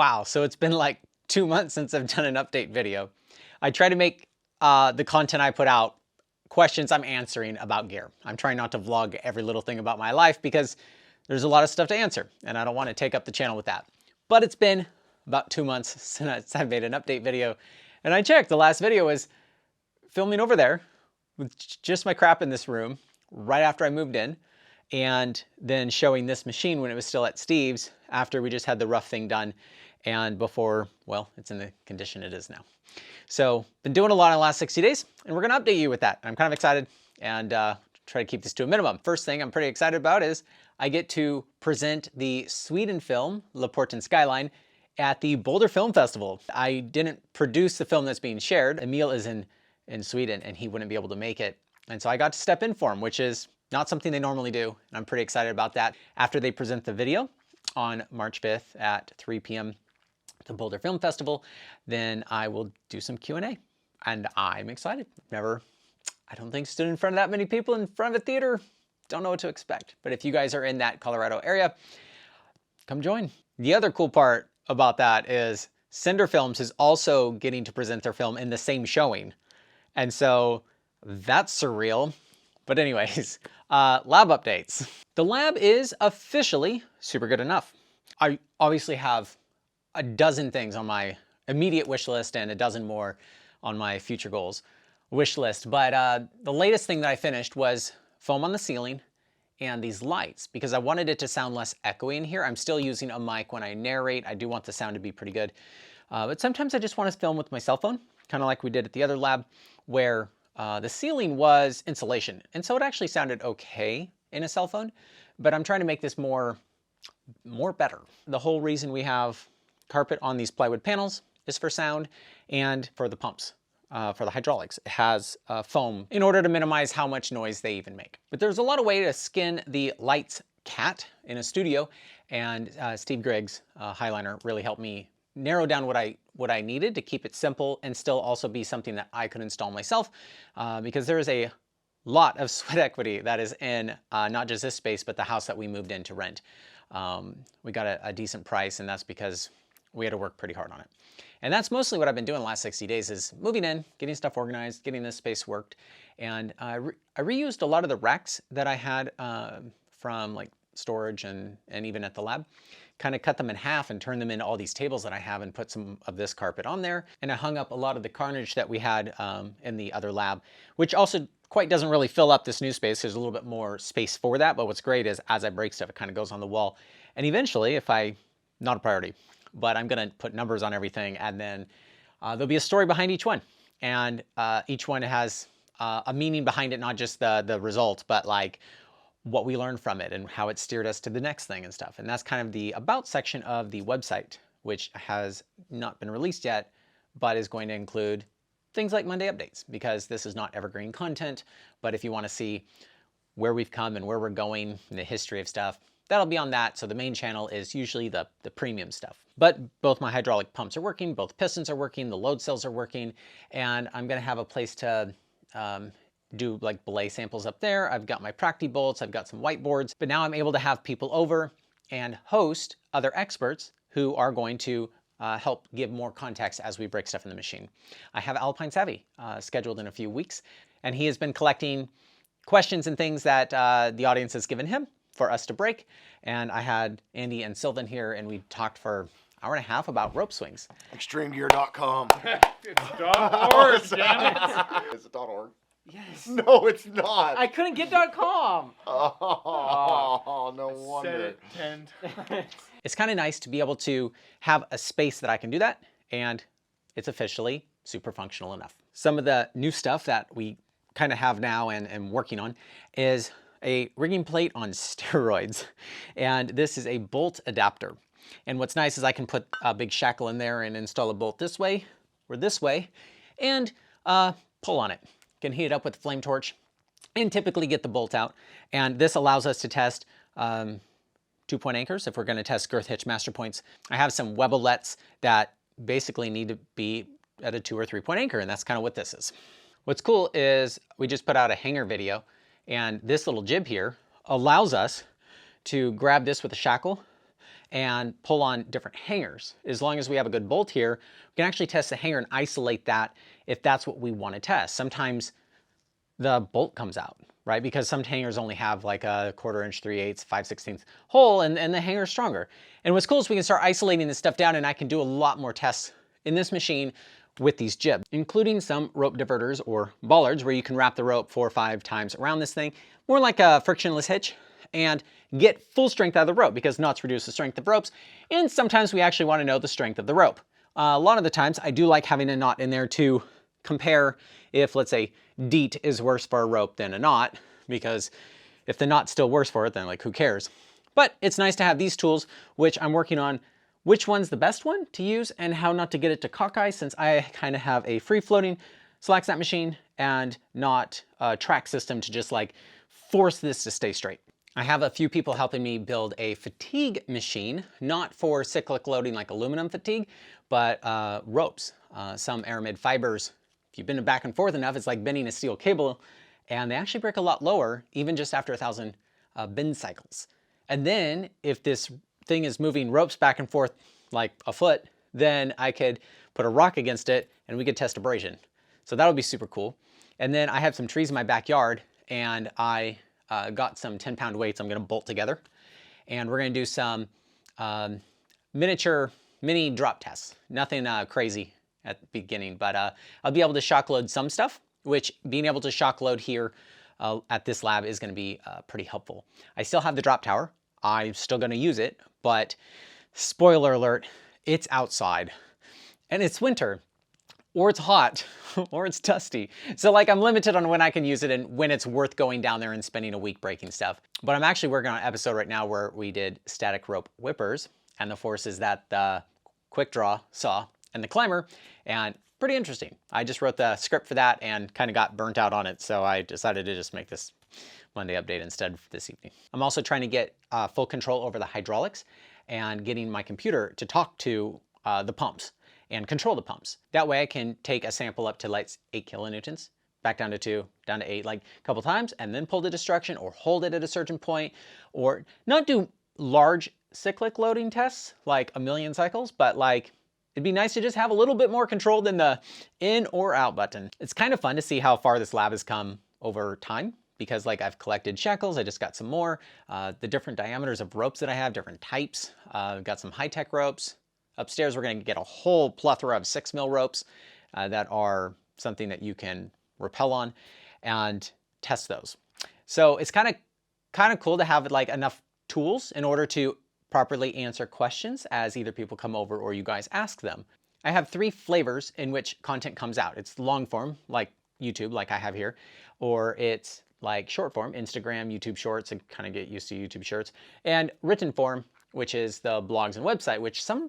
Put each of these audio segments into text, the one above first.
Wow, so it's been like 2 months since I've done an update video. I try to make the content I put out questions I'm answering about gear. I'm trying not to vlog every little thing about my life because there's a lot of stuff to answer and I don't want to take up the channel with that. But it's been about 2 months since I made an update video, and I checked, the last video was filming over there with just my crap in this room right after I moved in, and then showing this machine when it was still at Steve's after we just had the rough thing done and before, well, it's in the condition it is now. So been doing a lot in the last 60 days and we're gonna update you with that. I'm kind of excited and try to keep this to a minimum. First thing I'm pretty excited about is I get to present the Sweden film, Laporten Skyline, at the Boulder Film Festival. I didn't produce the film that's being shared. Emil is in Sweden and he wouldn't be able to make it. And so I got to step in for him, which is not something they normally do. And I'm pretty excited about that. After they present the video on March 5th at 3 p.m. at the Boulder Film Festival, then I will do some Q&A. And I'm excited. I don't think stood in front of that many people in front of a theater. Don't know what to expect. But if you guys are in that Colorado area, come join. The other cool part about that is Cinder Films is also getting to present their film in the same showing. And so that's surreal. But anyways, lab updates. The lab is officially super good enough. I obviously have a dozen things on my immediate wish list and a dozen more on my future goals wish list. But the latest thing that I finished was foam on the ceiling and these lights, because I wanted it to sound less echoey in here. I'm still using a mic when I narrate. I do want the sound to be pretty good. But sometimes I just want to film with my cell phone, kind of like we did at the other lab, where the ceiling was insulation. And so it actually sounded okay in a cell phone, but I'm trying to make this more better. The whole reason we have carpet on these plywood panels is for sound and for the pumps. For the hydraulics, it has foam in order to minimize how much noise they even make. But there's a lot of way to skin the lights cat in a studio, and Steve Griggs, Highliner, really helped me narrow down what I needed to keep it simple and still also be something that I could install myself, because there is a lot of sweat equity that is in not just this space, but the house that we moved in to rent. We got a decent price, and that's because we had to work pretty hard on it. And that's mostly what I've been doing the last 60 days is moving in, getting stuff organized, getting this space worked. And I reused a lot of the racks that I had from like storage and even at the lab, kind of cut them in half and turned them into all these tables that I have and put some of this carpet on there. And I hung up a lot of the carnage that we had in the other lab, which also quite doesn't really fill up this new space. There's a little bit more space for that. But what's great is as I break stuff, it kind of goes on the wall. And eventually, not a priority, but I'm gonna put numbers on everything, and then there'll be a story behind each one. And each one has a meaning behind it, not just the result, but like what we learned from it and how it steered us to the next thing and stuff. And that's kind of the about section of the website, which has not been released yet, but is going to include things like Monday updates, because this is not evergreen content. But if you wanna see where we've come and where we're going and the history of stuff, that'll be on that. So the main channel is usually the premium stuff. But both my hydraulic pumps are working, both pistons are working, the load cells are working, and I'm gonna have a place to do like belay samples up there. I've got my Practi bolts, I've got some whiteboards, but now I'm able to have people over and host other experts who are going to help give more context as we break stuff in the machine. I have Alpine Savvy scheduled in a few weeks, and he has been collecting questions and things that the audience has given him for us to break. And I had Andy and Sylvan here, and we talked for an hour and a half about rope swings. Extremegear.com. It's .org, damn it. Is it .org? Yes. No, it's not. I couldn't get .com. Oh, no wonder. Said it 10 times. It's kind of nice to be able to have a space that I can do that, and it's officially super functional enough. Some of the new stuff that we kind of have now and working on is a rigging plate on steroids. And this is a bolt adapter. And what's nice is I can put a big shackle in there and install a bolt this way or this way and pull on it. Can heat it up with a flame torch and typically get the bolt out. And this allows us to test 2-point anchors if we're going to test girth hitch master points. I have some Webelets that basically need to be at a 2 or 3-point anchor, and that's kind of what this is. What's cool is we just put out a hanger video, and this little jib here allows us to grab this with a shackle and pull on different hangers. As long as we have a good bolt here, we can actually test the hanger and isolate that if that's what we want to test. Sometimes the bolt comes out, right? Because some hangers only have like a 1/4 inch, 3/8, 5/16 hole, and the hanger is stronger. And what's cool is we can start isolating this stuff down, and I can do a lot more tests in this machine with these jibs, including some rope diverters or bollards where you can wrap the rope 4 or 5 times around this thing, more like a frictionless hitch, and get full strength out of the rope, because knots reduce the strength of ropes. And sometimes we actually want to know the strength of the rope. A lot of the times I do like having a knot in there to compare if, let's say, DEET is worse for a rope than a knot, because if the knot's still worse for it, then like who cares? But it's nice to have these tools, which I'm working on which one's the best one to use and how not to get it to cockeye, since I kind of have a free floating slack snap machine and not a track system to just like force this to stay straight. I have a few people helping me build a fatigue machine, not for cyclic loading like aluminum fatigue, but ropes, some aramid fibers. If you've been back and forth enough, it's like bending a steel cable, and they actually break a lot lower, even just after 1,000 bend cycles. And then if this thing is moving ropes back and forth like a foot, then I could put a rock against it and we could test abrasion. So that would be super cool. And then I have some trees in my backyard, and I got some 10-pound weights I'm gonna bolt together. And we're gonna do some mini drop tests. Nothing crazy at the beginning, but I'll be able to shock load some stuff, which being able to shock load here at this lab is gonna be pretty helpful. I still have the drop tower. I'm still gonna use it, but spoiler alert, it's outside and it's winter, or it's hot, or it's dusty. So like I'm limited on when I can use it and when it's worth going down there and spending a week breaking stuff. But I'm actually working on an episode right now where we did static rope whippers and the forces that the quick draw saw and the climber, and pretty interesting. I just wrote the script for that and kind of got burnt out on it, so I decided to just make this Monday update instead this evening. I'm also trying to get full control over the hydraulics and getting my computer to talk to the pumps and control the pumps. That way I can take a sample up to like 8 kilonewtons, back down to 2, down to 8, like a couple times, and then pull to destruction or hold it at a certain point, or not do large cyclic loading tests, like 1,000,000 cycles, but like it'd be nice to just have a little bit more control than the in or out button. It's kind of fun to see how far this lab has come over time, because like I've collected shekels, I just got some more, the different diameters of ropes that I have, different types, got some high-tech ropes. Upstairs, we're gonna get a whole plethora of 6mm ropes that are something that you can rappel on and test those. So it's kind of cool to have like enough tools in order to properly answer questions as either people come over or you guys ask them. I have 3 flavors in which content comes out. It's long form, like YouTube, like I have here, or it's like short form, Instagram, YouTube Shorts, and kind of get used to YouTube Shorts, and written form, which is the blogs and website, which some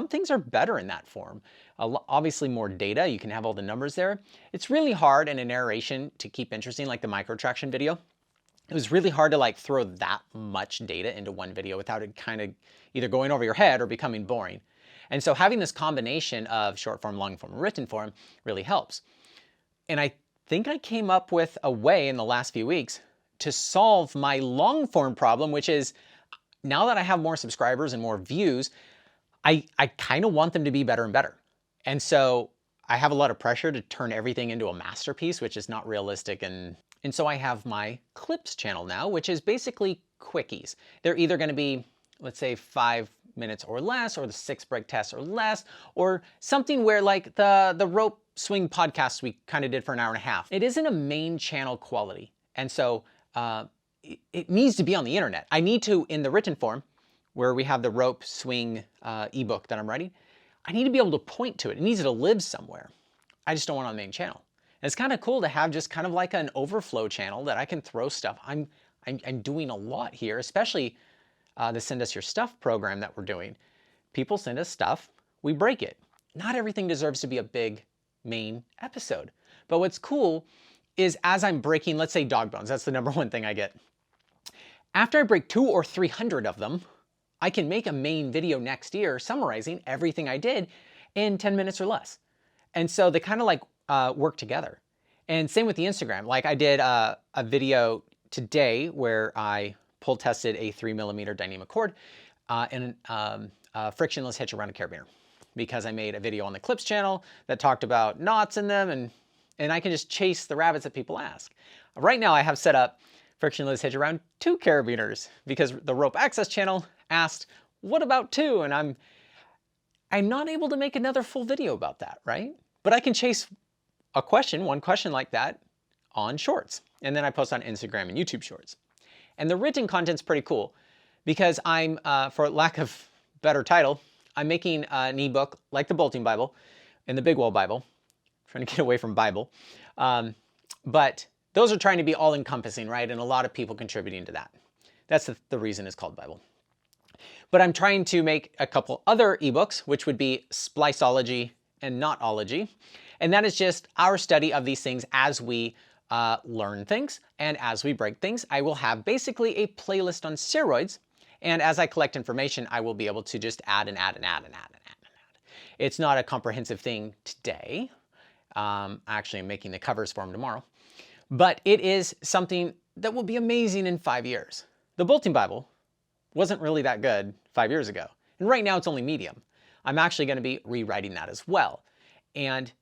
things are better in that form. Obviously more data, you can have all the numbers there. It's really hard in a narration to keep interesting, like the micro traction video. It was really hard to like throw that much data into one video without it kind of either going over your head or becoming boring. And so having this combination of short form, long form, written form really helps. And I think I came up with a way in the last few weeks to solve my long form problem, which is now that I have more subscribers and more views, I kind of want them to be better and better. And so I have a lot of pressure to turn everything into a masterpiece, which is not realistic. And so I have my clips channel now, which is basically quickies. They're either going to be, let's say, 5 minutes or less, or the 6 break tests or less, or something where like the rope swing podcast we kind of did for an hour and a half. It isn't a main channel quality. And so it needs to be on the internet. I need to, in the written form, where we have the rope swing ebook that I'm writing, I need to be able to point to it. It needs to live somewhere. I just don't want it on the main channel. And it's kind of cool to have just kind of like an overflow channel that I can throw stuff. I'm doing a lot here, especially the Send Us Your Stuff program that we're doing. People send us stuff, we break it. Not everything deserves to be a big main episode. But what's cool is as I'm breaking, let's say dog bones, that's the #1 thing I get. After I break 200 or 300 of them, I can make a main video next year summarizing everything I did in 10 minutes or less. And so they kind of like work together. And same with the Instagram. Like I did a video today where I pull tested a 3mm dynamic cord. and a frictionless hitch around a carabiner, because I made a video on the Clips channel that talked about knots in them, and I can just chase the rabbits that people ask. Right now I have set up frictionless hitch around 2 carabiners because the rope access channel asked, what about 2? And I'm not able to make another full video about that, right? But I can chase one question like that on Shorts. And then I post on Instagram and YouTube Shorts. And the written content's pretty cool because I'm, for lack of better title, I'm making an ebook like the Bolting Bible and the Big Wall Bible. Trying to get away from Bible. But those are trying to be all-encompassing, right? And a lot of people contributing to that. That's the reason it's called Bible. But I'm trying to make a couple other ebooks, which would be Spliceology and Knotology. And that is just our study of these things as we learn things and as we break things. I will have basically a playlist on steroids. And as I collect information, I will be able to just add and add and add and add and add and add. It's not a comprehensive thing today. Actually, I'm making the covers for them tomorrow. But it is something that will be amazing in 5 years. The Bolting Bible wasn't really that good 5 years ago. And right now it's only medium. I'm actually going to be rewriting that as well. And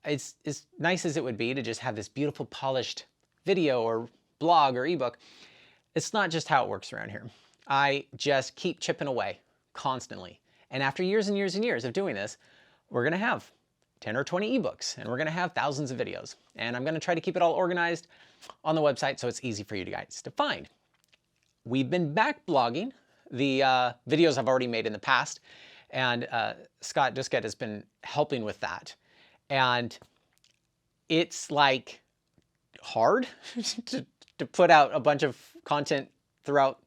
it's as nice as it would be to just have this beautiful polished video or blog or ebook. It's not just how it works around here. I just keep chipping away constantly. And after years and years and years of doing this, we're going to have 10 or 20 ebooks, and we're going to have thousands of videos. And I'm going to try to keep it all organized on the website so it's easy for you guys to find. We've been back blogging the videos I've already made in the past, and Scott Duskett has been helping with that. And it's like hard to put out a bunch of content throughout.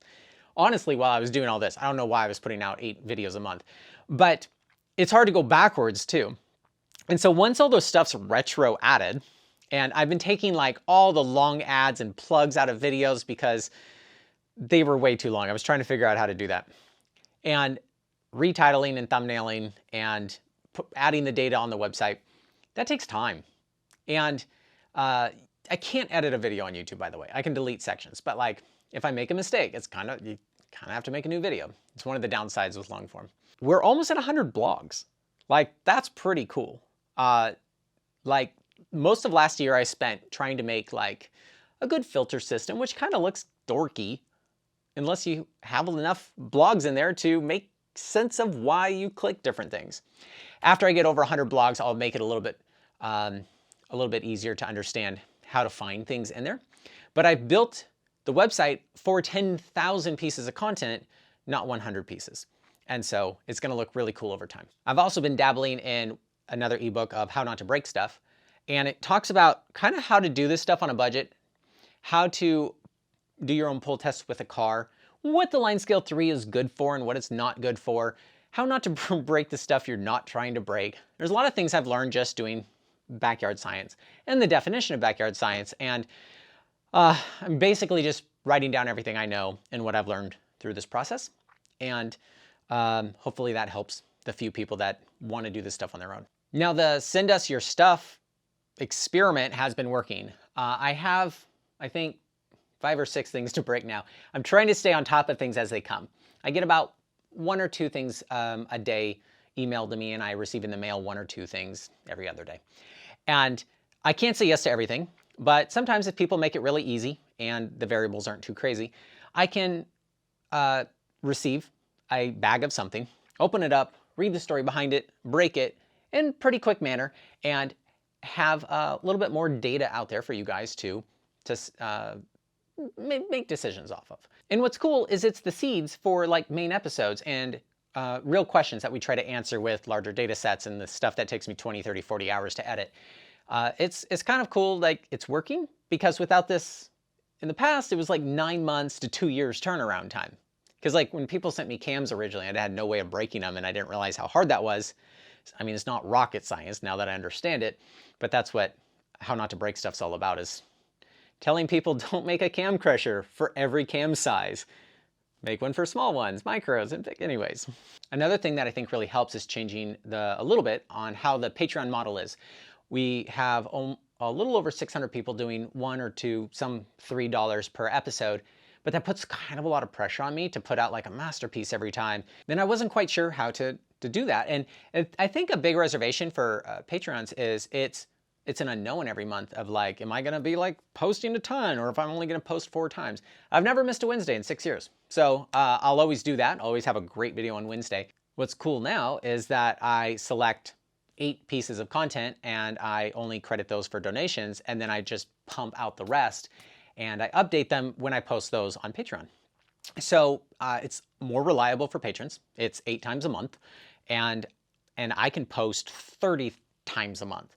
Honestly, while I was doing all this, I don't know why I was putting out 8 videos a month, but it's hard to go backwards too. And so once all those stuff's retro added, and I've been taking like all the long ads and plugs out of videos because they were way too long. I was trying to figure out how to do that. And retitling and thumbnailing and adding the data on the website, that takes time. And I can't edit a video on YouTube, by the way. I can delete sections, but like if I make a mistake, you kind of have to make a new video. It's one of the downsides with long form. We're almost at 100 blogs. Like, that's pretty cool. Like most of last year I spent trying to make like a good filter system, which kind of looks dorky unless you have enough blogs in there to make sense of why you click different things. After I get over 100 blogs, I'll make it a little bit easier to understand how to find things in there. But I built the website for 10,000 pieces of content, not 100 pieces. And so it's going to look really cool over time. I've also been dabbling in another ebook of how not to break stuff. And it talks about kind of how to do this stuff on a budget, how to do your own pull tests with a car, what the line scale 3 is good for and what it's not good for, how not to break the stuff you're not trying to break. There's a lot of things I've learned just doing backyard science and the definition of backyard science. And I'm basically just writing down everything I know and what I've learned through this process. And hopefully that helps the few people that want to do this stuff on their own. Now, the send us your stuff experiment has been working. I have, I think, 5 or 6 things to break now. I'm trying to stay on top of things as they come. I get about 1 or 2 things a day emailed to me, and I receive in the mail 1 or 2 things every other day. And I can't say yes to everything, but sometimes if people make it really easy and the variables aren't too crazy, I can receive a bag of something, open it up, read the story behind it, break it in pretty quick manner, and have a little bit more data out there for you guys to make decisions off of. And what's cool is it's the seeds for like main episodes and real questions that we try to answer with larger data sets and the stuff that takes me 20, 30, 40 hours to edit. It's kind of cool, like it's working, because without this in the past, it was like 9 months to 2 years turnaround time. Because like when people sent me cams originally, I had no way of breaking them and I didn't realize how hard that was. I mean, it's not rocket science now that I understand it, but that's what how not to break stuff's all about, is telling people don't make a cam crusher for every cam size. Make one for small ones, micros, and big. Anyways. Another thing that I think really helps is changing a little bit on how the Patreon model is. We have a little over 600 people doing $1 or $2, some $3 per episode, but that puts kind of a lot of pressure on me to put out like a masterpiece every time. Then I wasn't quite sure how to do that. And I think a big reservation for Patreons is it's an unknown every month of like, am I gonna be like posting a ton, or if I'm only gonna post 4 times? I've never missed a Wednesday in 6 years. So I'll always do that. I'll always have a great video on Wednesday. What's cool now is that I select 8 pieces of content and I only credit those for donations, and then I just pump out the rest and I update them when I post those on Patreon. So it's more reliable for patrons. It's 8 times a month, and I can post 30 times a month.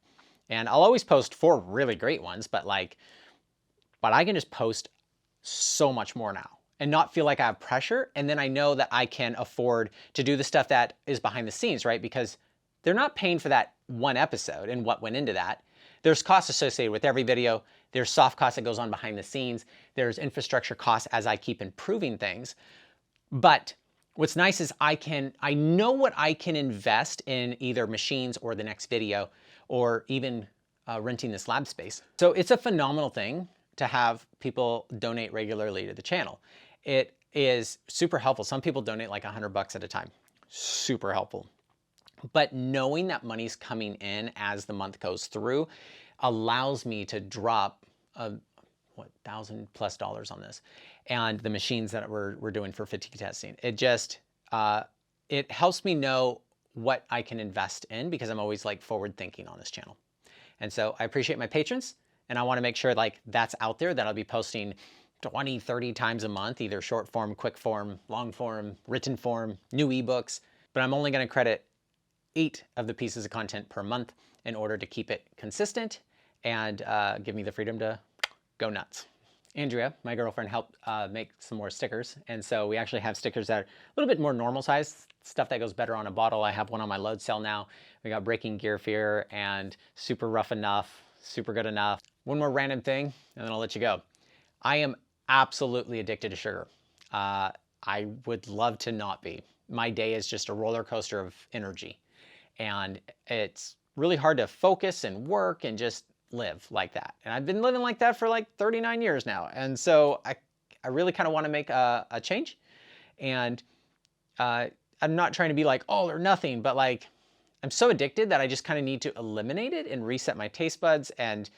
And I'll always post 4 really great ones, but I can just post so much more now and not feel like I have pressure. And then I know that I can afford to do the stuff that is behind the scenes, right? Because they're not paying for that one episode and what went into that. There's costs associated with every video. There's soft costs that goes on behind the scenes. There's infrastructure costs as I keep improving things. But what's nice is I know what I can invest in either machines or the next video, or even renting this lab space. So it's a phenomenal thing to have people donate regularly to the channel. It is super helpful. Some people donate like $100 at a time. Super helpful. But knowing that money's coming in as the month goes through allows me to drop $1,000+ on this, and the machines that we're doing for fatigue testing. It just it helps me know what I can invest in, because I'm always like forward thinking on this channel. And so I appreciate my patrons, and I want to make sure like that's out there, that I'll be posting 20, 30 times a month, either short form, quick form, long form, written form, new ebooks. But I'm only going to credit 8 of the pieces of content per month in order to keep it consistent and give me the freedom to go nuts. Andrea, my girlfriend, helped make some more stickers. And so we actually have stickers that are a little bit more normal size, stuff that goes better on a bottle. I have one on my load cell now. We got Breaking Gear Fear and Super Rough Enough, Super Good Enough. One more random thing, and then I'll let you go. I am absolutely addicted to sugar. I would love to not be. My day is just a roller coaster of energy. And it's really hard to focus and work and just live like that. And I've been living like that for like 39 years now. And so I really kind of want to make a change. And I'm not trying to be like all or nothing, but like I'm so addicted that I just kind of need to eliminate it and reset my taste buds and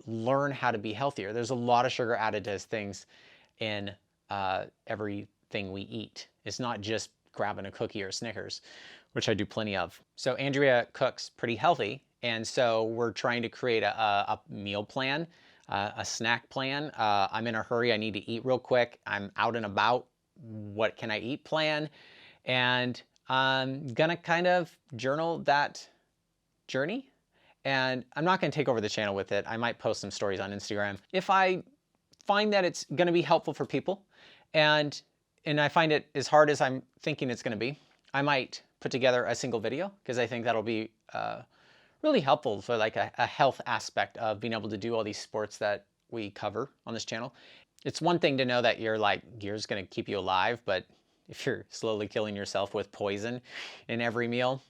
learn how to be healthier. There's a lot of sugar added to things in everything we eat. It's not just grabbing a cookie or Snickers, which I do plenty of. So Andrea cooks pretty healthy, and so we're trying to create a meal plan, a snack plan. I'm in a hurry, I need to eat real quick. I'm out and about, what can I eat plan? And I'm gonna kind of journal that journey. And I'm not gonna take over the channel with it. I might post some stories on Instagram. If I find that it's gonna be helpful for people, and I find it as hard as I'm thinking it's gonna be, I might put together a single video, because I think that'll be really helpful for like a health aspect of being able to do all these sports that we cover on this channel. It's one thing to know that your gear's gonna keep you alive, but if you're slowly killing yourself with poison in every meal,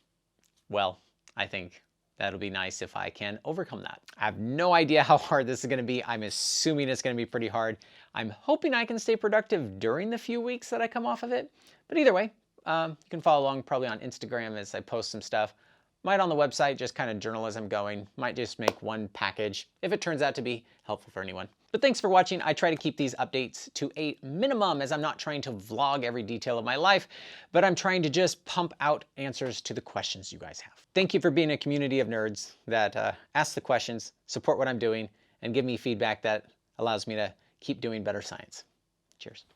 well, I think that'll be nice if I can overcome that. I have no idea how hard this is gonna be. I'm assuming it's gonna be pretty hard. I'm hoping I can stay productive during the few weeks that I come off of it. But either way, you can follow along probably on Instagram as I post some stuff. Might on the website, just kind of journal as I'm going. Might just make one package if it turns out to be helpful for anyone. But thanks for watching. I try to keep these updates to a minimum, as I'm not trying to vlog every detail of my life, but I'm trying to just pump out answers to the questions you guys have. Thank you for being a community of nerds that ask the questions, support what I'm doing, and give me feedback that allows me to keep doing better science. Cheers.